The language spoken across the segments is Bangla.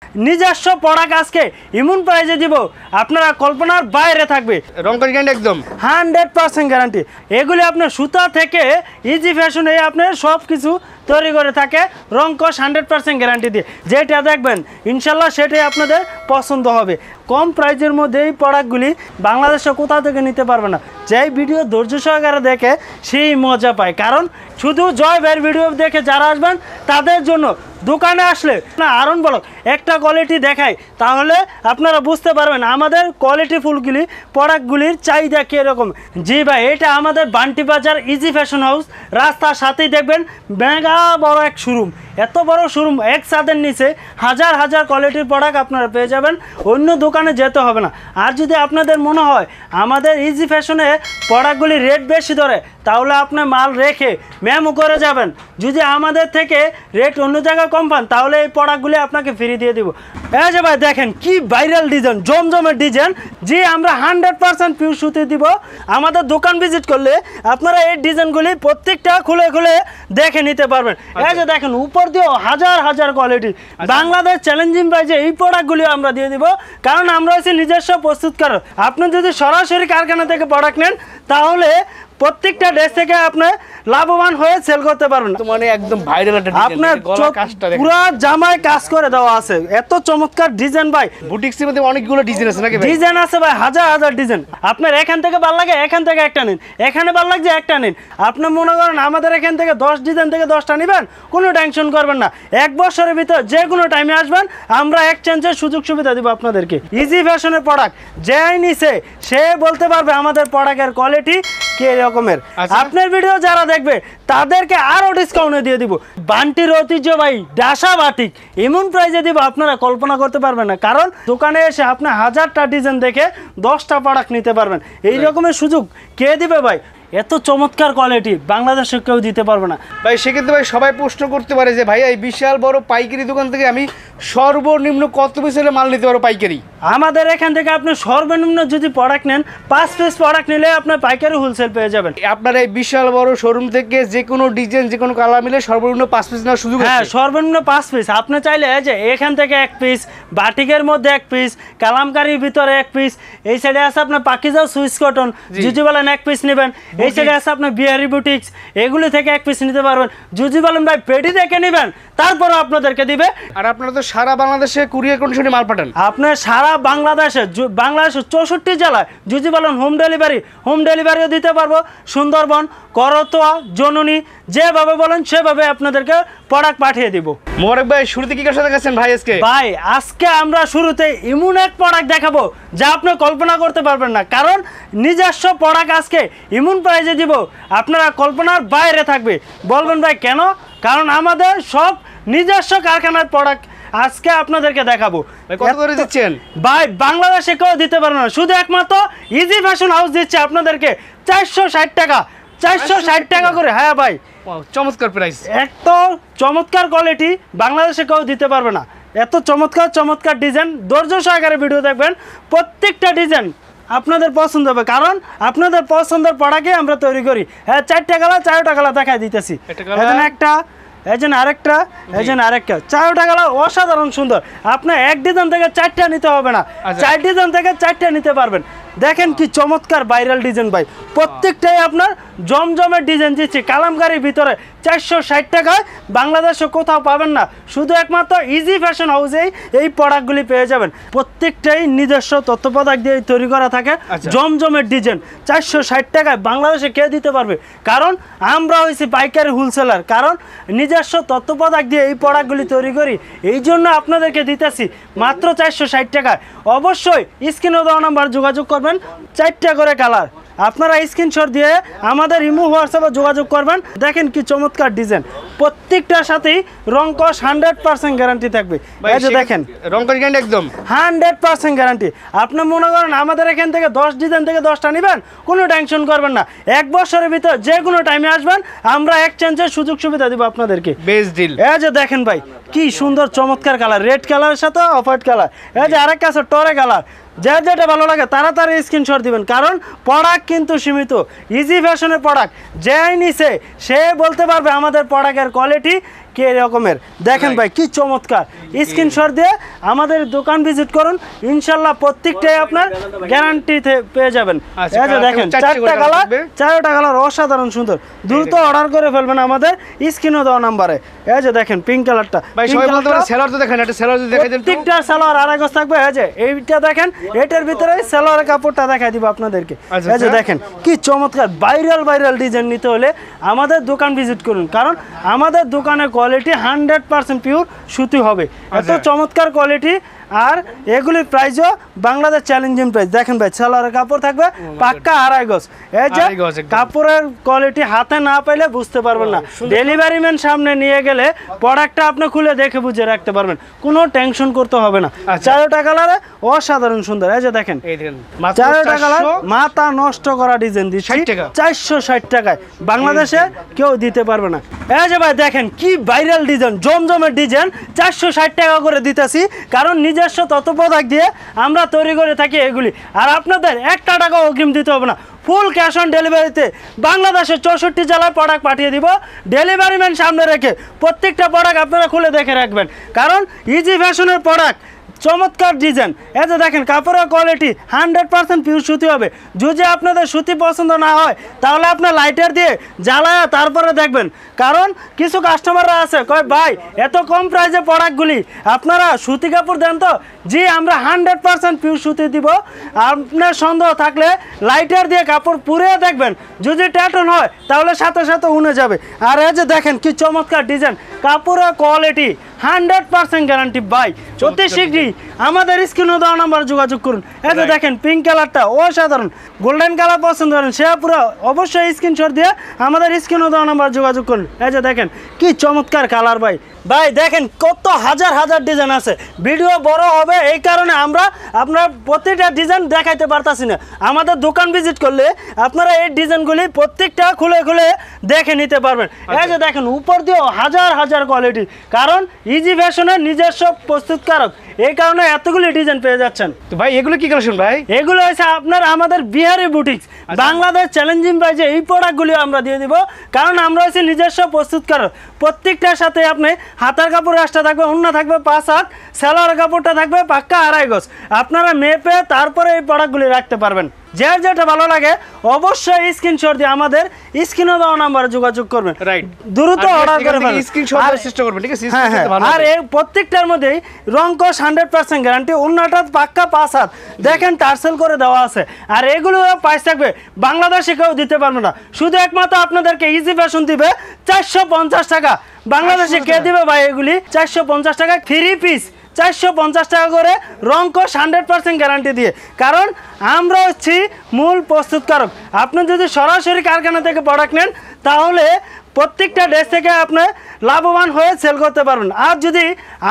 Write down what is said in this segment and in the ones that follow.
নিজস্ব প্রোডাক্ট আজকে এমন প্রাইজে দিব আপনারা কল্পনার বাইরে থাকবে। রংকশ গ্যারান্টি একদম 100% গ্যারান্টি। এগুলি আপনার সুতা থেকে ইজি ফ্যাশনে আপনার সব কিছু তৈরি করে থাকে রংকশ 100% গ্যারান্টি দিয়ে। যেটা দেখবেন ইনশাল্লাহ সেটাই আপনাদের পছন্দ হবে। কম প্রাইজের মধ্যে এই প্রোডাক্টগুলি বাংলাদেশে কোথাও থেকে নিতে পারবে না। যেই ভিডিও ধৈর্য সহকারে দেখে সেই মজা পায়, কারণ শুধু জয় ভাইয়ের ভিডিও দেখে যারা আসবেন তাদের জন্য দোকানে আসলে না আরন ব্লক একটা কোয়ালিটি দেখায়, তাহলে আপনারা বুঝতে পারবেন আমাদের কোয়ালিটি ফুলগুলি প্রোডাক্টগুলির চাহিদা কীরকম। জি ভাই, এটা আমাদের বান্টি বাজার ইজি ফ্যাশন হাউস, রাস্তার সাথেই দেখবেন মেগা বড় এক শোরুম। এত বড় শোরুম, এক ছাদের নিচে হাজার হাজার কোয়ালিটির প্রোডাক্ট আপনারা পেয়ে যাবেন, অন্য দোকানে যেতে হবে না। আর যদি আপনাদের মনে হয় আমাদের ইজি ফ্যাশনে প্রোডাক্টগুলি রেট বেশি ধরে, তাহলে আপনি মাল রেখে মেমো করে যাবেন। যদি আমাদের থেকে রেট অন্য জায়গায় কম পান, তাহলে এই প্রোডাক্টগুলি আপনাকে ফ্রি দিয়ে দিব। এই যে ভাই দেখেন কি ভাইরাল ডিজাইন, জমজমের ডিজাইন। জি, আমরা 100% পিওর সুতি দিব। আমাদের দোকান ভিজিট করলে আপনারা এই ডিজাইনগুলি প্রত্যেকটা খুলে খুলে দেখে নিতে পারবেন। এই যে দেখেন উপর দিয়েও হাজার হাজার কোয়ালিটি। বাংলাদেশ চ্যালেঞ্জিং প্রাইজে এই প্রোডাক্টগুলি আমরা দিয়ে দিব, কারণ আমরা হচ্ছে নিজস্ব প্রস্তুতকারক। আপনি যদি সরাসরি কারখানা থেকে প্রোডাক্ট নেন, তাহলে প্রত্যেকটা ড্রেস থেকে আপনি লাভবান হয়ে সেল করতে পারবেন। মানে একদম ভাইরাল একটা ডিজাইন, আপনার পুরো জামায় কাজ করে দেওয়া আছে, এত চমৎকার ডিজাইন ভাই। বুটিক্সের মধ্যে অনেকগুলো ডিজাইন আছে নাকি ভাই? ডিজাইন আছে ভাই, হাজার হাজার ডিজাইন। আপনার এখান থেকে ভালো লাগে এখান থেকে একটা নিন, এখানে ভালো লাগছে একটা নিন। আপনি মনে করেন আমাদের এখান থেকে 10 ডিজাইন থেকে 10টা নেবেন, কোনো টেনশন করবেন না। 1 বছরের ভিতর যে কোনো টাইমে আসবেন, আমরা এক্সচেঞ্জের সুযোগ সুবিধা দিব আপনাদেরকে। ইজি ফ্যাশনের প্রোডাক্ট যে নিছে সে বলতে পারবে আমাদের প্রোডাক্টের কোয়ালিটি কে রকমের। আপনার ভিডিও যারা দেখবে তাদেরকে আরো ডিসকাউন্টে দিয়ে দিব। বান্টির ঐতিহ্য ভাই ডাসা বাটিক এমন প্রাইজে দিব আপনারা কল্পনা করতে পারবেন না, কারণ দোকানে এসে আপনি 1000টা ডিজাইন দেখে 10টা প্রোডাক্ট নিতে পারবেন। এই রকমের সুযোগ কে দিবে ভাই? এত চমৎকার কোয়ালিটি বাংলাদেশে কেউ দিতে পারবে না ভাই। সেক্ষেত্রে ভাই সবাই প্রশ্ন করতে পারে যে ভাই এই বিশাল বড় পাইকারি দোকান থেকে আমি সর্বনিম্ন কত পিস হলে মাল নিতে পারবো পাইকারি? আমাদের এখান থেকে আপনি সর্বনিম্ন যদি প্রোডাক্ট নেন 5 পিস প্রোডাক্ট নিলে আপনার পাইকারি হোলসেল পেয়ে যাবেন। আপনার এই বিশাল বড় শোরুম থেকে যে কোনো ডিজাইন যে কোনো কালার মিলে সর্বনিম্ন 5 পিস নেওয়ার সুযোগ আছে? হ্যাঁ, সর্বনিম্ন 5 পিস। আপনি চাইলে যে এখান থেকে 1 পিস, বাটিকের মধ্যে 1 পিস, কালামকারীর ভিতরে 1 পিস, এই সাইডে আছে আপনার পাকিজা সুইস কটন জুজি বলেন 1 পিস নেবেন, এই সাইডে আছে আপনার বিহারি বুটিক্স, এগুলি থেকে 1 পিস নিতে পারবেন। জুজি বলেন ভাই পেটি দেখে নেবেন, তারপরে আপনাদেরকে দিবে। আর আপনারা তো সারা বাংলাদেশে কুরিয়ার কন্ডিশনে মাল পাঠান। আপনার সারা বাংলাদেশের 64 জেলায় জুজি বলেন হোম ডেলিভারিও দিতে পারবো। সুন্দরবন, করতোয়া, জননী, যেভাবে বলেন সেভাবে আপনাদেরকে প্রোডাক্ট পাঠিয়ে দিব। মোবারক ভাই, শুরুতে কি কার সাথে গেছেন ভাই আজকে? ভাই আজকে আমরা শুরুতে এমন এক প্রোডাক্ট দেখাবো যা আপনি কল্পনা করতে পারবেন না, কারণ নিজস্ব প্রোডাক্ট আজকে এমন প্রাইজে দিব আপনারা কল্পনার বাইরে থাকবে। বলবেন ভাই কেন? কারণ আমাদের সব নিজস্ব কারখানার প্রোডাক্ট আজকে আপনাদেরকে দেখাবো। কত করে দিচ্ছেন ভাই? বাংলাদেশে কেউ দিতে পারবে না, শুধু একমাত্র ইজি ফ্যাশন হাউস দিচ্ছে আপনাদেরকে 460 টাকা, 460 টাকা করে। হ্যাঁ ভাই, চমৎকার প্রাইস, এত চমৎকার কোয়ালিটি বাংলাদেশে কেউ দিতে পারবে না। এত চমৎকার চমৎকার ডিজাইন, ধৈর্য সহকারে ভিডিও দেখবেন, প্রত্যেকটা ডিজাইন আপনাদের পছন্দ হবে, কারণ আপনাদের পছন্দের প্রোডাক্টই আমরা তৈরি করি। হ্যাঁ, 4টা কালার 4টা কালার দেখাই দিতেছি। একটা, এই জন্য আরেকটা, এই জন্য আরেকটা, 4টা কালার অসাধারণ সুন্দর। আপনার এক ডিজাইন থেকে 4টা নিতে হবে না, 4 ডিজাইন থেকে 4টা নিতে পারবেন। দেখেন কি চমৎকার ভাইরাল ডিজাইন ভাই, প্রত্যেকটাই আপনার জমজমের ডিজাইন দিচ্ছি কালামকারীর ভিতরে 460 টাকায়। বাংলাদেশে কোথাও পাবেন না, শুধু একমাত্র ইজি ফ্যাশন হাউসেই এই প্রোডাক্টগুলি পেয়ে যাবেন। প্রত্যেকটাই নিজস্ব তত্ত্বাবধায়ক দিয়ে তৈরি করা থাকে। জমজমের ডিজাইন 460 টাকায় বাংলাদেশে কে দিতে পারবে? কারণ আমরা হয়েছি পাইকারি হোলসেলার, কারণ নিজস্ব তত্ত্বাবধায়ক দিয়ে এই প্রোডাক্টগুলি তৈরি করি, এই জন্য আপনাদেরকে দিতেছি মাত্র 460 টাকায়। অবশ্যই স্ক্রিনে দেওয়া নাম্বার যোগাযোগ করবেন, 4টা করে কালার। আপনারা স্ক্রিনশট দিয়ে আমাদের ইমো হোয়াটসঅ্যাপে যোগাযোগ করবেন। দেখেন কি চমৎকার ডিজাইন, প্রত্যেকটার সাথেই রংকশ 100% গ্যারান্টি থাকবে। এই যে দেখেন রংকশ গ্যারান্টি একদম 100% গ্যারান্টি। আপনি মনে করেন আমাদের এখান থেকে 10 ডিজাইন থেকে 10টা নেবেন, কোনো টেনশন করবেন না। 1 বছরের ভিতর যে কোনো টাইমে আসবেন, আমরা এক্সচেঞ্জের সুযোগ সুবিধা দিব আপনাদেরকে। Best deal. এই যে দেখেন ভাই কি সুন্দর চমৎকার কালার, রেড কালারের সাথে অফ হোয়াইট কালার। এই যে আরেকটা আছে টরে কালার। যার যেটা ভালো লাগে তাড়াতাড়ি স্ক্রিনশট দিবেন, কারণ প্রোডাক্ট কিন্তু সীমিত। ইজি ফ্যাশনের প্রোডাক্ট যে নিছে সে বলতে পারবে আমাদের প্রোডাক্টের কোয়ালিটি কে রকমের দেখেন ভাই কি চমৎকার স্ক্রিনশট দিয়ে আমাদের দোকান ভিজিট করুন ইনশাল্লাহ প্রত্যেকটাই আপনার গ্যারান্টিতে পেয়ে যাবেন আচ্ছা, এই যে দেখেন চারটা কালার চারটা কালার অসাধারণ সুন্দর দ্রুত অর্ডার করে ফেলবেন আমাদের স্ক্রিনে দেওয়া নাম্বারে এই যে দেখেন পিঙ্ক কালারটা ভাই সবাই বলতে পারে সেলার তো দেখেন, একটা সেলার যদি দেখাই দেন তো। প্রত্যেকটা সালোয়ার আড়াই গজ থাকবে এই যে এইটা দেখেন এটার ভিতরে সালোয়ারের কাপড়টা দেখাই দিব আপনাদেরকে আচ্ছা, এই যে দেখেন কি চমৎকার ভাইরাল ডিজাইন নিতে হলে আমাদের দোকান ভিজিট করুন কারণ আমাদের দোকানের কোয়ালিটি 100% পিওর সুতি হবে এত চমৎকার কোয়ালিটি আর এগুলির প্রাইসও বাংলাদেশ চ্যালেঞ্জিং প্রাইস দেখেন ভাই সালোয়ারের কাপড় থাকবে পাক্কা আড়াই গজ এই যে আড়াই গজ একদম। কাপড়ের কোয়ালিটি হাতে না পাইলে বুঝতে পারবেন না ডেলিভারি ম্যান সামনে নিয়ে গেলে প্রোডাক্টটা আপনি খুলে দেখে বুঝে রাখতে পারবেন কোনো টেনশন করতে হবে না চারটা কালারে অসাধারণ সুন্দর এই যে দেখেন এই দেখেন মাত্র চারটা কালার 400 মাথা নষ্ট করা ডিজাইন দিচ্ছি 60 টাকা। 460 টাকায় বাংলাদেশে কেউ দিতে পারবে না এই যে ভাই দেখেন কি ভাইরাল ডিজাইন জমজমের ডিজাইন 460 টাকা করে দিতেছি কারণ নিজস্ব তত প্রোডাক্ট দিয়ে আমরা তৈরি করে থাকি এগুলি আর আপনাদের একটা টাকা অগ্রিম দিতে হবে না ফুল ক্যাশ অন ডেলিভারিতে বাংলাদেশের 64 জেলায় প্রোডাক্ট পাঠিয়ে দিব ডেলিভারি ম্যান সামনে রেখে প্রত্যেকটা প্রোডাক্ট আপনারা খুলে দেখে রাখবেন কারণ ইজি ফ্যাশনের প্রোডাক্ট চমৎকার ডিজাইন এই যে দেখেন কাপড়ের কোয়ালিটি 100% পিওর সুতি হবে যদি আপনাদের সুতি পছন্দ না হয় তাহলে আপনার লাইটার দিয়ে জ্বালায়া তারপরে দেখবেন কারণ কিছু কাস্টমাররা আছে কয় ভাই এত কম প্রাইসে প্রোডাক্টগুলি আপনারা সুতি কাপড় দেন তো জি আমরা 100% পিওর সুতি দিব আপনার সন্দেহ থাকলে লাইটার দিয়ে কাপড় পুড়িয়ে দেখবেন যদি ট্যাটন হয় তাহলে সাথে সাথে উনে যাবে আর এই যে দেখেন কি চমৎকার ডিজাইন কাপড়ের কোয়ালিটি 100% গ্যারান্টি ভাই অতি শীঘ্রই আমাদের স্ক্রিনে দেওয়া নাম্বার যোগাযোগ করুন এই যে দেখেন পিঙ্ক কালারটা অসাধারণ গোল্ডেন কালার পছন্দ করেন সে পুরো অবশ্যই স্ক্রিনশট দিয়ে আমাদের স্ক্রিনে দেওয়া নাম্বার যোগাযোগ করুন এই যে দেখেন কি চমৎকার কালার ভাই ভাই দেখেন কত হাজার ডিজাইন আছে ভিডিও বড় হবে এই কারণে আমরা আপনার প্রত্যেকটা ডিজাইন দেখাইতে পারতাছি না আমাদের দোকান ভিজিট করলে আপনারা এই ডিজাইনগুলি প্রত্যেকটা খুলে খুলে দেখে নিতে পারবেন এই যে দেখেন উপর দিয়েও হাজার কোয়ালিটি কারণ ইজি ফ্যাশনের নিজস্ব প্রস্তুতকারক এই কারণে এতগুলি ডিজাইন পেয়ে যাচ্ছেন তো ভাই এগুলো কি কালেকশন ভাই? এগুলো হচ্ছে আপনার আমাদের বিহারি বুটিক্স বাংলাদেশ চ্যালেঞ্জিং প্রাইজে এই প্রোডাক্টগুলি আমরা দিয়ে দিব কারণ আমরা হচ্ছে নিজস্ব প্রস্তুতকারক প্রত্যেকটার সাথে আপনি হাতার কাপড় রাস্তা থাকবে অন্য থাকবে 5 হাত সেলোয়ার কাপড়টা থাকবে পাক্কা আড়াই গজ আপনারা মেপে তারপরে এই প্রোডাক্টগুলি রাখতে পারবেন যার যেটা ভালো লাগে অবশ্যই স্ক্রিনশট দিয়ে আমাদের স্ক্রিনে দেওয়া নাম্বারে যোগাযোগ করবেন রাইট দ্রুত অর্ডার করে ফেলুন স্ক্রিনশট দেওয়ার চেষ্টা করবেন ঠিক আছে হ্যাঁ হ্যাঁ আর এই প্রত্যেকটার মধ্যেই রংকশ 100% গ্যারান্টি অন্যটা পাক্কা 5 হাত দেখেন টার্সেল করে দেওয়া আছে আর এগুলো প্রাইস থাকবে বাংলাদেশে কেউ দিতে পারবে না শুধু একমাত্র আপনাদেরকে ইজি ফ্যাশন দিবে 450 টাকা বাংলাদেশে কে দিবে ভাই এগুলি 450 টাকা 3 পিস 450 টাকা করে রংকশ 100% গ্যারান্টি দিয়ে কারণ আমরা হচ্ছি মূল প্রস্তুতকারক আপনি যদি সরাসরি কারখানা থেকে প্রোডাক্ট নেন তাহলে প্রত্যেকটা ড্রেস থেকে আপনি লাভবান হয়ে সেল করতে পারবেন আর যদি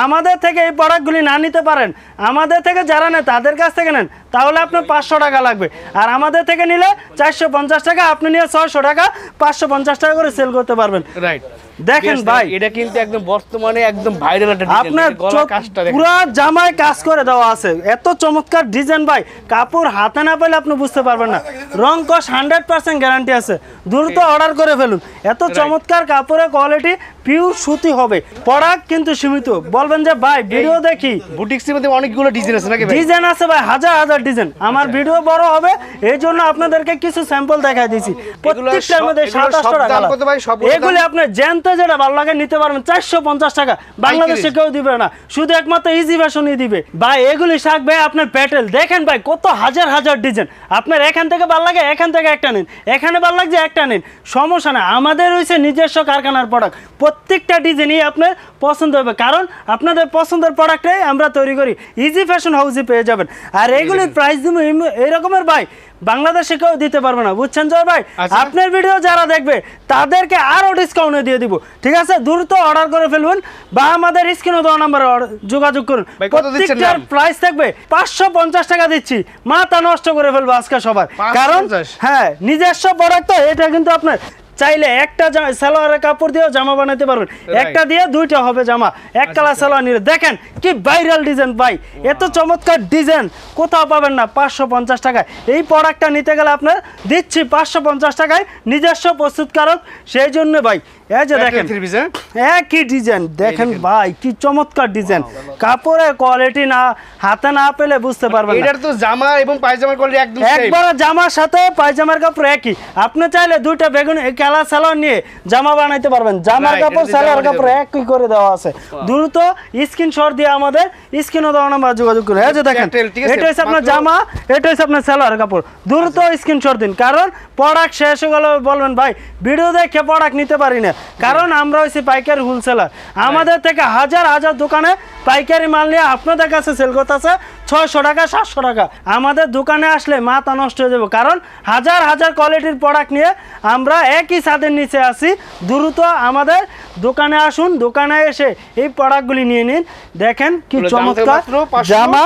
আমাদের থেকে এই প্রোডাক্টগুলি না নিতে পারেন আমাদের থেকে যারা নেন তাদের কাছ থেকে নেন তাহলে আপনার 500 টাকা লাগবে আর আমাদের থেকে নিলে 450 টাকা আপনি নিয়ে 600 টাকা 550 টাকা করে সেল করতে পারবেন রাইট দেখেন ভাই এটা কিন্তু একদম বর্তমানে একদম ভাইরাল একটা ডিজাইন আপনার গলার কাজটা দেখেন পুরো জামায় কাজ করে দেওয়া আছে এত চমৎকার ডিজাইন ভাই কাপড় হাতে না পেলে আপনি বুঝতে পারবেন না রংকশ 100% গ্যারান্টি আছে দ্রুত অর্ডার করে ফেলুন এত চমৎকার কাপড়ের কোয়ালিটি পিওর সুতি হবে প্রোডাক্ট কিন্তু সীমিত বলবেন যে ভাই ভিডিও দেখি বুটিক্সের মধ্যে অনেকগুলো ডিজাইন আছে নাকি ভাই? ডিজাইন আছে ভাই হাজার ডিজাইন আমার ভিডিও বড় হবে এই জন্য আপনাদেরকে কিছু স্যাম্পল দেখাই দিয়েছি প্রত্যেকটার মধ্যে 27 টাকা কত ভাই সব এগুলি আপনি জানতে যেটা ভালো লাগে নিতে পারবেন 450 টাকা বাংলাদেশে কেউ দিবে না শুধু একমাত্র ইজি ফ্যাশনই দিবে ভাই এগুলি থাকবে আপনার প্যাটেল দেখেন ভাই কত হাজার ডিজাইন আপনার এখান থেকে ভালো লাগে এখান থেকে একটা নিন এখানে ভালো লাগছে একটা নিন সমস্যা না আমাদের হইছে নিজস্ব কারখানার প্রোডাক্ট প্রত্যেকটা ডিজাইনই আপনার পছন্দ হবে কারণ আপনাদের পছন্দের প্রোডাক্টটাই আমরা তৈরি করি ইজি ফ্যাশন হাউসে পেয়ে যাবেন আর এগুলির প্রাইস দিব এই রকমের ভাই বাংলাদেশে কেউ দিতে পারবে না বুঝছেন জয় ভাই আপনার ভিডিও যারা দেখবে তাদেরকে আরো ডিসকাউন্টে দিয়ে দিব ঠিক আছে দ্রুত অর্ডার করে ফেলুন বা আমাদের স্ক্রিনে দেওয়া নম্বরে যোগাযোগ করুন প্রত্যেকটার প্রাইস থাকবে 550 টাকা দিচ্ছি মাথা নষ্ট করে ফেলবো আজকে সবার কারণ হ্যাঁ নিজস্ব প্রোডাক্ট তো এটা কিন্তু আপনার চাইলে একটা সালোয়ারের কাপড় দিয়েও জামা বানাতে পারবেন, একটা দিয়ে দুইটা হবে জামা, এক কালার সালোয়ার নিলে। দেখেন কি ভাইরাল ডিজাইন ভাই, এত চমৎকার ডিজাইন কোথাও পাবেন না 550 টাকায়। এই প্রোডাক্টটা নিতে গেলে আপনার দিচ্ছি 550 টাকায়, নিজস্ব প্রস্তুতকারক। সেই জন্য ভাই এই যে দেখেন একই ডিজাইন, দেখেন ভাই কি চমৎকার ডিজাইন, কাপড়ের কোয়ালিটি না হাতে না পেলে বুঝতে পারবেন না। এটার তো জামা এবং পায়জামার কোয়ালিটি একদম সেম, একবারে জামার সাথে পায়জামার কাপড় একই। আপনি চাইলে দুইটা বেগুন কালার সালোয়ার নিয়ে জামা বানাইতে পারবেন, জামার কাপড় সালোয়ার কাপড় একই করে দেওয়া আছে। দ্রুত স্ক্রিনশট দিয়ে আমাদের স্ক্রিনে দেওয়া নাম্বার যোগাযোগ করুন। এই যে দেখেন এটা হচ্ছে আপনার জামা, এটা হচ্ছে আপনার সালোয়ার কাপড়। দ্রুত স্ক্রিনশট দিন, কারণ প্রোডাক্ট শেষ হয়ে গেলে বলবেন ভাই ভিডিও দেখে প্রোডাক্ট নিতে পারি না, কারণ আমরা হচ্ছে পাইকারি হোলসেলার। আমাদের থেকে হাজার হাজার দোকানে পাইকারি মাল নিয়ে আপনাদের কাছে সেল করতেছে 600 টাকা 700 টাকা। আমাদের দোকানে আসলে মাথা নষ্ট হয়ে যাবে, কারণ হাজার হাজার কোয়ালিটির প্রোডাক্ট নিয়ে আমরা একই ছাদের নিচে আসি। দ্রুত আমাদের দোকানে আসুন, দোকানে এসে এই প্রোডাক্টগুলি নিয়ে নিন। দেখেন কি চমৎকার জামা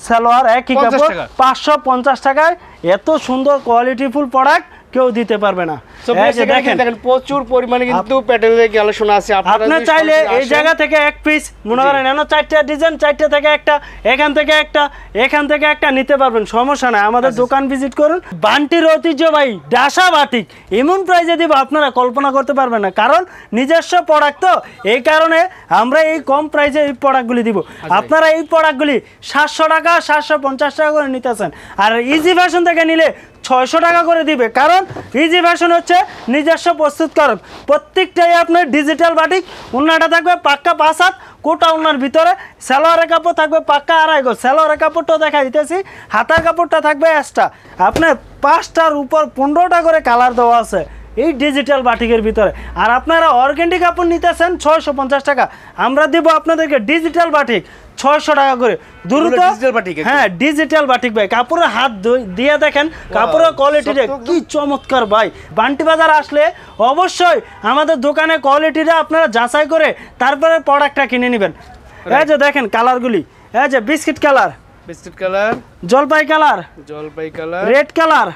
সালোয়ার একই কাপড় 550 টাকায়, এত সুন্দর কোয়ালিটিফুল প্রোডাক্ট কেউ দিতে পারবে না। দেখেন প্রচুর পরিমাণে কিন্তু প্যাটেলের কালেকশন আছে। আপনি চাইলে এই জায়গা থেকে এক পিস মনে করেন এনো 4টা ডিজাইন, 4টা থেকে একটা, এখান থেকে একটা, এখান থেকে একটা নিতে পারবেন, সমস্যা নাই। আমাদের দোকান ভিজিট করুন। বান্টির ঐতিহ্য ভাই ডাসা বাটিক এমন প্রাইজে দিব আপনারা কল্পনা করতে পারবেন না, কারণ নিজস্ব প্রোডাক্ট তো, এই কারণে আমরা এই কম প্রাইজে এই প্রোডাক্টগুলি দিব। আপনারা এই প্রোডাক্টগুলি 700 টাকা 750 টাকা করে নিতেছেন, আর ইজি ফ্যাশন থেকে নিলে 600 টাকা করে দিবে, কারণ ইজি ফ্যাশন হচ্ছে নিজস্ব প্রস্তুতকারক। প্রত্যেকটাই আপনার ডিজিটাল বাটিক। ওন্নাটা থাকবে পাক্কা 5 হাত, কোটা ওন্নার ভিতরে সালোয়ারের কাপড় থাকবে পাক্কা 2.5 গজ। সালোয়ারের কাপড়টাও দেখা দিতেছি, হাতার কাপড়টা থাকবে এক্সট্রা। আপনার 5টার উপর 15টা করে কালার দেওয়া আছে এই ডিজিটাল বাটিকের ভিতরে। আর আপনারা অর্গানিক কাপড় নিতেছেন 650 টাকা, আমরা দিব আপনাদেরকে ডিজিটাল বাটিক 600 টাকা করে। দ্রুত হ্যাঁ ডিজিটাল বাটিক ভাই, কাপড়ের হাত দিয়ে দেখেন কাপড়ের কোয়ালিটিটা কি চমৎকার ভাই। বান্টি বাজার আসলে অবশ্যই আমাদের দোকানে কোয়ালিটিটা আপনারা যাচাই করে তারপরে প্রোডাক্টটা কিনে নেবেন। এই যে দেখেন কালারগুলি, এই যে বিস্কিট কালার, জলপাই কালার, রেড কালার,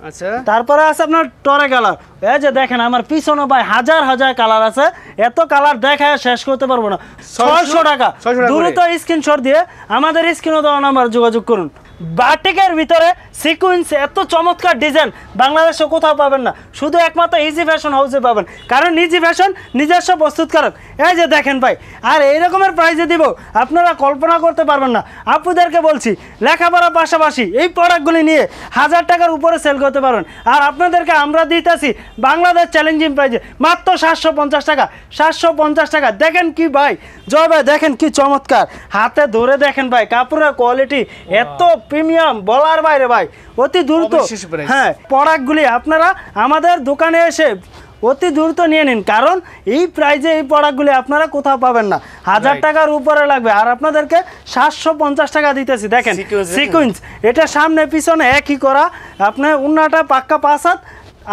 আচ্ছা তারপরে আছে আপনার টরে কালার। এই যে দেখেন আমার পিছনে ভাই হাজার হাজার কালার আছে, এত কালার দেখায় শেষ করতে পারবো না। 600 টাকা। দ্রুত স্ক্রিনশট দিয়ে আমাদের স্ক্রিনে দেওয়া নাম্বার যোগাযোগ করুন। বাটিকের ভিতরে সিকুয়েন্স এত চমৎকার ডিজাইন বাংলাদেশে কোথাও পাবেন না, শুধু একমাত্র ইজি ফ্যাশন হাউসে পাবেন, কারণ ইজি ফ্যাশন নিজস্ব প্রস্তুতকারক। এই যে দেখেন ভাই, আর এই রকমের প্রাইজে দিব আপনারা কল্পনা করতে পারবেন না। আপুদেরকে বলছি লেখাপড়ার পাশাপাশি এই প্রোডাক্টগুলি নিয়ে 1000 টাকার উপরে সেল করতে পারবেন। আর আপনাদেরকে আমরা দিতেছি বাংলাদেশ চ্যালেঞ্জিং প্রাইজে মাত্র 750 টাকা। 750 টাকা। দেখেন কি ভাই জয় ভাই, দেখেন কি চমৎকার, হাতে ধরে দেখেন ভাই কাপড়ের কোয়ালিটি এত প্রিমিয়াম বলার বাইরে ভাই। অতি দ্রুত হ্যাঁ প্রোডাক্টগুলি আপনারা আমাদের দোকানে এসে অতি দ্রুত নিয়ে নিন, কারণ এই প্রাইজে এই প্রোডাক্টগুলি আপনারা কোথাও পাবেন না। 1000 টাকার উপরে লাগবে, আর আপনাদেরকে 750 টাকা দিতেছি। দেখেন সিকুয়েন্স, এটা সামনে পিছনে একই করা। আপনার উন্নাটা পাক্কা 5 হাত,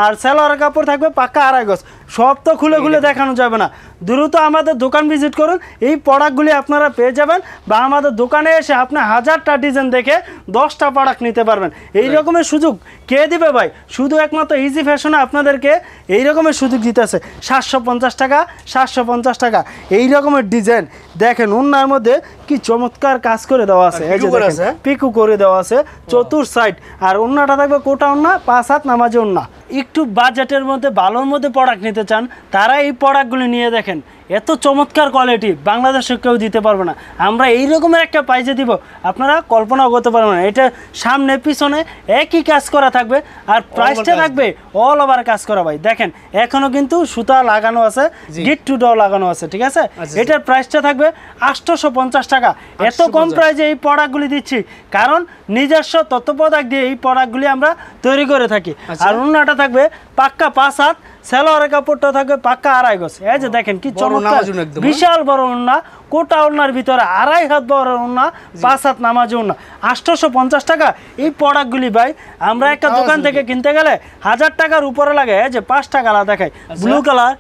আর সালোয়ারের কাপড় থাকবে পাক্কা 2.5 গজ। সব তো খুলে খুলে দেখানো যাবে না, দ্রুত আমাদের দোকান ভিজিট করুন। এই প্রোডাক্টগুলি আপনারা পেয়ে যাবেন, বা আমাদের দোকানে এসে আপনি 1000টা ডিজাইন দেখে 10টা প্রোডাক্ট নিতে পারবেন। এই রকমের সুযোগ কে দিবে ভাই? শুধু একমাত্র ইজি ফ্যাশনে আপনাদেরকে এই রকমের সুযোগ দিতেছে। 750 টাকা 750 টাকা এই রকমের ডিজাইন। দেখেন উন্নার মধ্যে কি চমৎকার কাজ করে দেওয়া আছে, এই যে দেখেন পিকু করে দেওয়া আছে চতুর সাইড। আর উন্নাটা থাকবে কোটা উন্না, 5 হাত নামাজে উন্না। একটু বাজেটের মধ্যে ভালোর মধ্যে প্রোডাক্ট নিতে চান তারা এই প্রোডাক্টগুলি নিয়ে দেখেন, এত চমৎকার কোয়ালিটি বাংলাদেশে কেউ দিতে পারবে না। আমরা এই রকমের একটা প্রাইজে দিব আপনারা কল্পনাও করতে পারবেন না। এটা সামনে পিছনে একই কাজ করা থাকবে, আর প্রাইসটা থাকবে অল ওভার কাজ করা ভাই। দেখেন এখনো কিন্তু সুতা লাগানো আছে, গিট টুটাও লাগানো আছে, ঠিক আছে। এটার প্রাইসটা থাকবে 850 টাকা। এত কম প্রাইজে এই প্রোডাক্টগুলি দিচ্ছি কারণ নিজস্ব তথ্য প্রোডাক্ট দিয়ে এই প্রোডাক্টগুলি আমরা তৈরি করে থাকি। আর উন্নাটা থাকবে পাক্কা 5 হাত, সালোয়ারের কাপড়টা থাকবে পাক্কা 2.5 গজ। এই যে দেখেন কি চমৎকার, বিশাল বড় উন্না, কোটা উন্নার ভিতরে 2.5 হাত বড় উন্না, 5 হাত নামাজে উন্না। 850 টাকা এই প্রোডাক্টগুলি ভাই আমরা একটা দোকান থেকে কিনতে গেলে 1000 টাকার উপরে লাগে। এই যে 5টা কালার দেখায়, ব্লু কালার,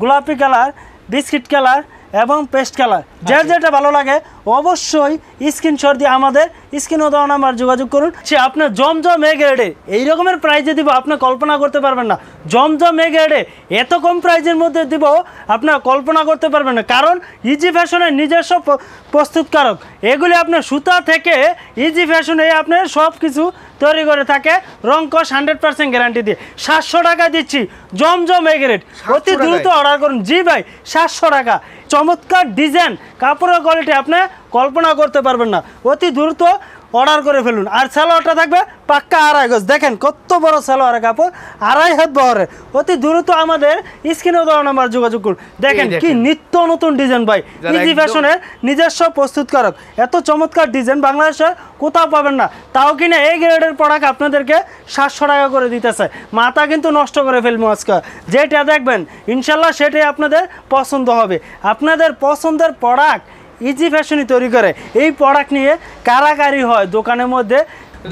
গোলাপি কালার, বিস্কিট কালার, এবং পেস্ট কালার, যার যেটা ভালো লাগে অবশ্যই স্ক্রিনশট দিয়ে আমাদের স্ক্রিনে দেওয়া নাম্বার যোগাযোগ করুন। সে আপনার জমজম এ গ্রেডে এই রকমের প্রাইজে দিব আপনি কল্পনা করতে পারবেন না। জমজম এ গ্রেডে এত কম প্রাইজের মধ্যে দিব আপনার কল্পনা করতে পারবেন না, কারণ ইজি ফ্যাশনের নিজস্ব প্রস্তুতকারক। এগুলি আপনার সুতা থেকে ইজি ফ্যাশনে আপনার সব কিছু তৈরি করে থাকে, রং কস 100% গ্যারান্টি দিয়ে 700 টাকা দিচ্ছি জমজম এ গ্রেড। অতি দ্রুত অর্ডার করুন। জি ভাই, 700 টাকা। চমৎকার ডিজাইন, কাপড়ের কোয়ালিটি আপনি কল্পনা করতে পারবেন না। অতি দ্রুত অর্ডার করে ফেলুন। আর সালোয়ারটা থাকবে পাক্কা 2.5 গজ। দেখেন কত বড় সালোয়ারের কাপড়, 2.5 হাত বহরের। অতি দ্রুত আমাদের স্ক্রিনে দেওয়া নাম্বার যোগাযোগ করুন। দেখেন কি নিত্য নতুন ডিজাইন ভাই, ইজি ফ্যাশনের নিজস্ব প্রস্তুতকারক। এত চমৎকার ডিজাইন বাংলাদেশের কোথাও পাবেন না, তাও কিনা এই গ্রেডের প্রোডাক্ট আপনাদেরকে 700 টাকা করে দিতেছে। মাথা কিন্তু নষ্ট করে ফেলবো আজকে। যেটা দেখবেন ইনশাল্লাহ সেটাই আপনাদের পছন্দ হবে। আপনাদের পছন্দের প্রোডাক্ট ইজি ফ্যাশনই তৈরি করে। এই প্রোডাক্ট নিয়ে কারাকারি হয় দোকানের মধ্যে।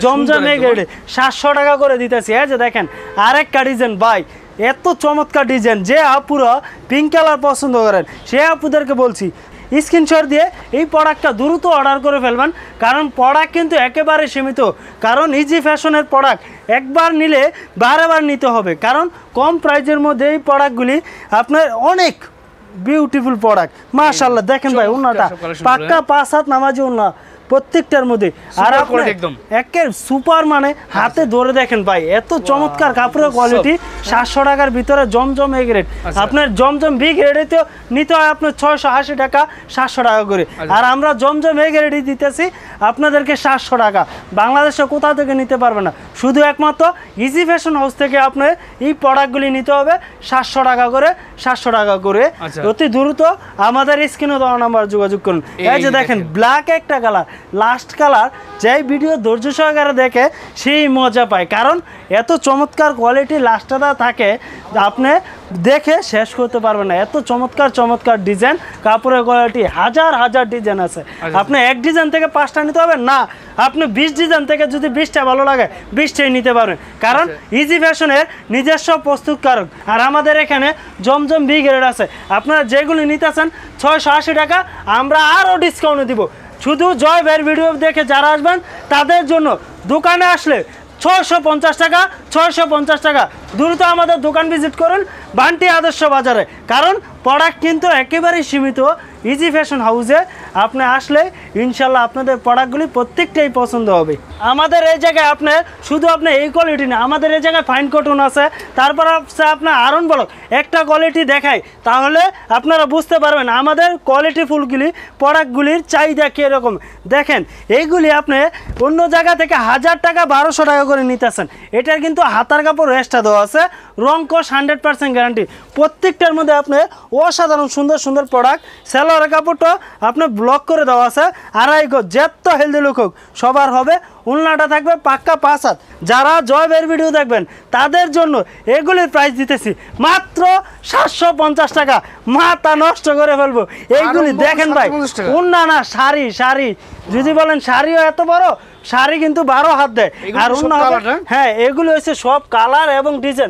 জমজমে গ্রেডে 700 টাকা করে দিতেছি। এই যে দেখেন আরেকটা ডিজাইন ভাই, এত চমৎকার ডিজাইন। যে আপুরা পিঙ্ক কালার পছন্দ করেন সে আপুদেরকে বলছি স্ক্রিনশট দিয়ে এই প্রোডাক্টটা দ্রুত অর্ডার করে ফেলবেন, কারণ প্রোডাক্ট কিন্তু একেবারে সীমিত। কারণ ইজি ফ্যাশনের প্রোডাক্ট একবার নিলে বারবার নিতে হবে, কারণ কম প্রাইজের মধ্যে এই প্রোডাক্টগুলি আপনার অনেক বিউটিফুল প্রোডাক্ট। মাশাআল্লাহ দেখেন ভাই, ওন্নাটা পাক্কা 5 হাত নামাজি ওন্না প্রত্যেকটার মধ্যে। আর আপনি একের সুপার মানে হাতে ধরে দেখেন ভাই, এত চমৎকার কাপড়ের কোয়ালিটি। 700 টাকার ভিতরে জমজম এ গ্রেড। আপনার জমজম বি গ্রেডে তো নিতে হয় আপনার 680 টাকা, 700 টাকা করে। আর আমরা জমজম এ গ্রেডই দিতেছি আপনাদেরকে 700 টাকা। বাংলাদেশে কোথাও থেকে নিতে পারবে না, শুধু একমাত্র ইজি ফ্যাশন হাউস থেকে আপনার এই প্রোডাক্টগুলি নিতে হবে 700 টাকা করে, 700 টাকা করে। অতি দ্রুত আমাদের স্ক্রিনে দেওয়া নাম্বার যোগাযোগ করুন। এই যে দেখেন ব্ল্যাক একটা কালার, লাস্ট কালার। যেই ভিডিও ধৈর্য সহকারে দেখে সেই মজা পায়, কারণ এত চমৎকার কোয়ালিটি লাস্টটা থাকে আপনি দেখে শেষ করতে পারবেন না। এত চমৎকার চমৎকার ডিজাইন, কাপড়ের কোয়ালিটি হাজার হাজার ডিজাইন আছে। আপনি এক ডিজাইন থেকে 5টা নিতে হবে না, আপনি 20 ডিজাইন থেকে যদি 20টা ভালো লাগে 20টাই নিতে পারবেন, কারণ ইজি ফ্যাশনের নিজস্ব প্রস্তুতকারক। আর আমাদের এখানে জমজম বি গ্রেড আছে। আপনারা যেগুলি নিতেছেন 680 টাকা, আমরা আরও ডিসকাউন্ট দিব। শুধু জয় ভাইয়ের ভিডিও দেখে যারা আসবেন তাদের জন্য দোকানে আসলে 650 টাকা, 650 টাকা। দ্রুত আমাদের দোকান ভিজিট করুন বান্টি আদর্শ বাজারে, কারণ প্রোডাক্ট কিন্তু একেবারেই সীমিত। ইজি ফ্যাশন হাউসে আপনি আসলে ইনশাল্লাহ আপনাদের প্রোডাক্টগুলি প্রত্যেকটাই পছন্দ হবে। আমাদের এই জায়গায় আপনার শুধু আপনার এই কোয়ালিটি না, আমাদের এই জায়গায় ফাইন কটন আছে, তারপর আছে আপনার আয়রন ব্লক। একটা কোয়ালিটি দেখাই তাহলে আপনারা বুঝতে পারবেন আমাদের কোয়ালিটি ফুলগুলি প্রোডাক্টগুলির চাহিদা কীরকম। দেখেন এইগুলি আপনি অন্য জায়গা থেকে 1000 টাকা 1200 টাকা করে নিতেছেন। এটার কিন্তু হাতার কাপড় রেস্টটা দেওয়া আছে, রং কস 100% গ্যারান্টি। প্রত্যেকটার মধ্যে আপনি অসাধারণ সুন্দর সুন্দর প্রোডাক্ট। সেলোয়ারের কাপড়টা আপনার ব্লক করে দেওয়া আছে, 2.5 গজ। যেত হেলদি লুক হোক সবার হবে। উন্নাটা থাকবে পাক্কা 5 হাত। যারা জয় ভাইয়ের ভিডিও দেখবেন তাদের জন্য এগুলির প্রাইস দিতেছি মাত্র 750 টাকা। মাথা নষ্ট করে ফেলবো। এইগুলি দেখেন ভাই, উন্না না শাড়ি, শাড়ি যদি বলেন শাড়িও এত বড়, শাড়ি কিন্তু 12 হাত দেয়। আর উন্না, হ্যাঁ এগুলো হচ্ছে সব কালার এবং ডিজাইন।